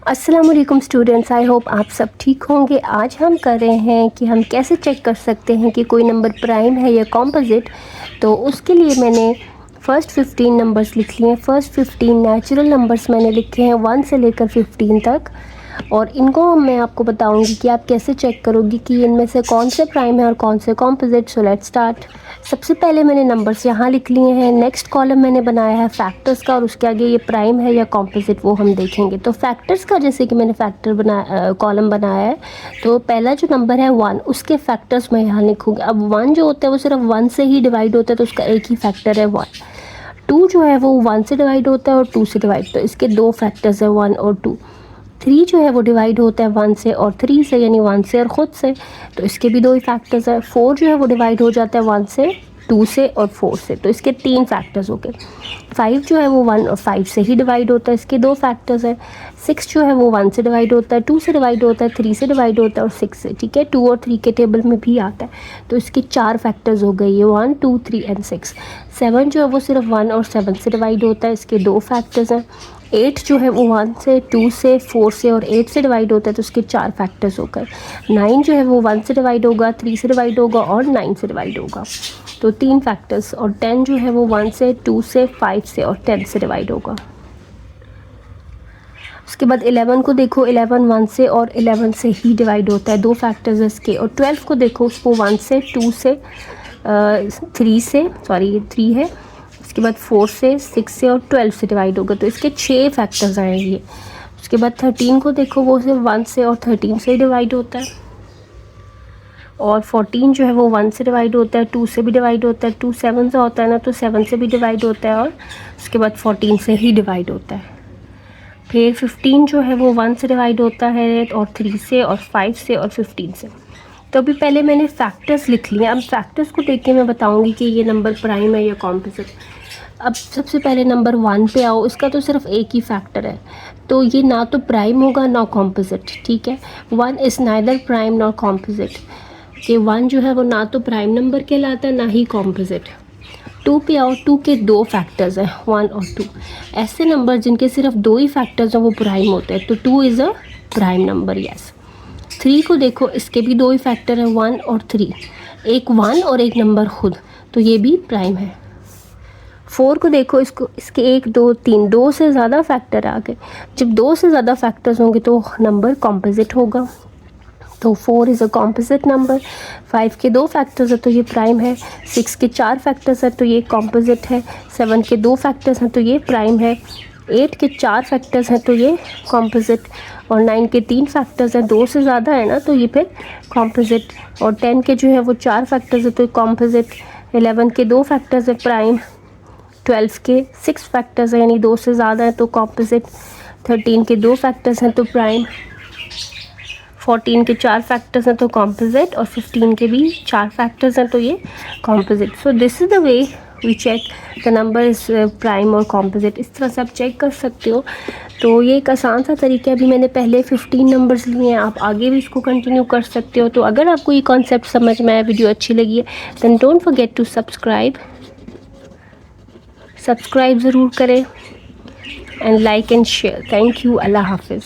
अस्सलाम वालेकुम students, I hope आप सब ठीक होंगे। आज हम कर रहे हैं कि हम कैसे चेक कर सकते हैं कि कोई नंबर प्राइम है या कॉम्पोजिट। तो उसके लिए मैंने फ़र्स्ट 15 नंबर्स लिख लिए हैं। फ़र्स्ट 15 नेचुरल नंबर्स मैंने लिखे हैं 1 से लेकर 15 तक, और इनको मैं आपको बताऊंगी कि आप कैसे चेक करोगी कि इनमें से कौन से प्राइम है और कौन से कॉम्पोजिट। So let's start. सबसे पहले मैंने नंबर्स यहाँ लिख लिए हैं। नेक्स्ट कॉलम मैंने बनाया है फैक्टर्स का, और उसके आगे ये प्राइम है या कॉम्पोजिट वो हम देखेंगे। तो फैक्टर्स का, जैसे कि मैंने कॉलम बनाया है, तो पहला जो नंबर है 1, उसके फैक्टर्स मैं यहाँ लिखूँगी। अब 1 जो होता है वो सिर्फ 1 से ही डिवाइड होता है, तो उसका एक ही फैक्टर है 1। 2 जो है वो 1 से डिवाइड होता है और 2 से डिवाइड, तो इसके दो फैक्टर्स है 1 और 2। 3 जो है वो डिवाइड होता है 1 से और 3 से, यानी 1 से और ख़ुद से, तो इसके भी दो ही फैक्टर्स है। 4 जो है वो डिवाइड हो जाता है 1 से, 2 से और 4 से, तो इसके 3 फैक्टर्स हो गए। 5 जो है वो 1 और 5 से ही डिवाइड होता है, इसके 2 फैक्टर्स है। 6 जो है वो 1 से डिवाइड होता है, 2 से डिवाइड होता है, 3 से डिवाइड होता है और 6 से, ठीक है। 2 और 3 के टेबल में भी आता है, तो इसके 4 फैक्टर्स हो गए, ये 1, 2, 3 एंड 6। 7 जो है वो सिर्फ 1 और 7 से डिवाइड होता है, इसके 2 फैक्टर्स हैं। 8 जो है वो 1 से, 2 से, 4 से और 8 से डिवाइड होता है, तो उसके 4 फैक्टर्स हो गए। 9 जो है वो 1 से डिवाइड होगा, 3 से डिवाइड होगा और 9 से डिवाइड होगा, तो 3 फैक्टर्स। और 10 जो है वो 1 से, 2 से, 5 से और 10 से डिवाइड होगा। उसके बाद 11 को देखो, 11 1 से और 11 से ही डिवाइड होता है, 2 फैक्टर्स है इसके। और 12 को देखो, उसको 1 से, 2 से, 3 से, सॉरी ये 3 है, उसके बाद 4 से, 6 से और 12 से डिवाइड होगा, तो इसके 6 फैक्टर्स आए ये। उसके बाद 13 को देखो, वो सिर्फ 1 से और 13 से डिवाइड होता है। और 14 जो है वो 1 से डिवाइड होता है, 2 से भी डिवाइड होता है, 2 7 से होता है ना, तो 7 से भी डिवाइड होता है, और उसके बाद 14 से ही डिवाइड होता है। फिर 15 जो है वो 1 से डिवाइड होता है, और 3 से और 5 से और 15 से। तो अभी पहले मैंने फैक्टर्स लिख लिए, अब फैक्टर्स को देख के मैं बताऊंगी कि ये नंबर प्राइम है या कॉम्पोजिट। अब सबसे पहले नंबर 1 पे आओ, इसका तो सिर्फ एक ही फैक्टर है, तो ये ना तो प्राइम होगा ना कॉम्पोजिट, ठीक है। 1 is neither prime nor composite, कि 1 जो है वो ना तो प्राइम नंबर कहलाता है ना ही कॉम्पोजिट। 2 पे आओ, 2 के 2 फैक्टर्स हैं 1 और 2। ऐसे नंबर जिनके सिर्फ 2 ही फैक्टर्स हैं वो प्राइम होते हैं, तो 2 is a prime number, yes. 3 को देखो, इसके भी 2 ही फैक्टर हैं 1 और 3, एक 1 और एक नंबर खुद, तो ये भी प्राइम है। 4 को देखो, इसके 1 2 3 2 से ज़्यादा फैक्टर आ गए। जब 2 से ज़्यादा फैक्टर्स होंगे तो नंबर कॉम्पोजिट होगा, तो 4 इज़ अ कॉम्पोजिट नंबर। 5 के 2 फैक्टर्स है तो ये प्राइम है। 6 के 4 फैक्टर्स है तो ये कॉम्पोजिट है। 7 के 2 फैक्टर्स हैं तो ये प्राइम है। 8 के 4 फैक्टर्स हैं तो ये कॉम्पोजिट। और 9 के 3 फैक्टर्स हैं, 2 से ज़्यादा है ना, तो ये फिर कॉम्पोजिट। और 10 के जो है वो 4 फैक्टर्स है तो कॉम्पोजिट। 11 के 2 फैक्टर्स है प्राइम। 12 के 6 फैक्टर्स हैं, यानी 2 से ज़्यादा है तो कॉम्पोजिट। 13 के 2 फैक्टर्स हैं तो प्राइम। 14 के 4 फैक्टर्स हैं तो कॉम्पोजिट, और 15 के भी 4 फैक्टर्स हैं तो ये composite. So this is the way we check the number is prime और कॉम्पोजिट। इस तरह से आप चेक कर सकते हो। तो ये एक आसान सा तरीका है। अभी मैंने पहले 15 नंबर्स लिए हैं, आप आगे भी इसको कंटिन्यू कर सकते हो। तो अगर आपको ये कॉन्सेप्ट समझ में आया, वीडियो अच्छी लगी है, then don't forget to subscribe ज़रूर करें, and like and share. Thank you. Allah हाफिज़।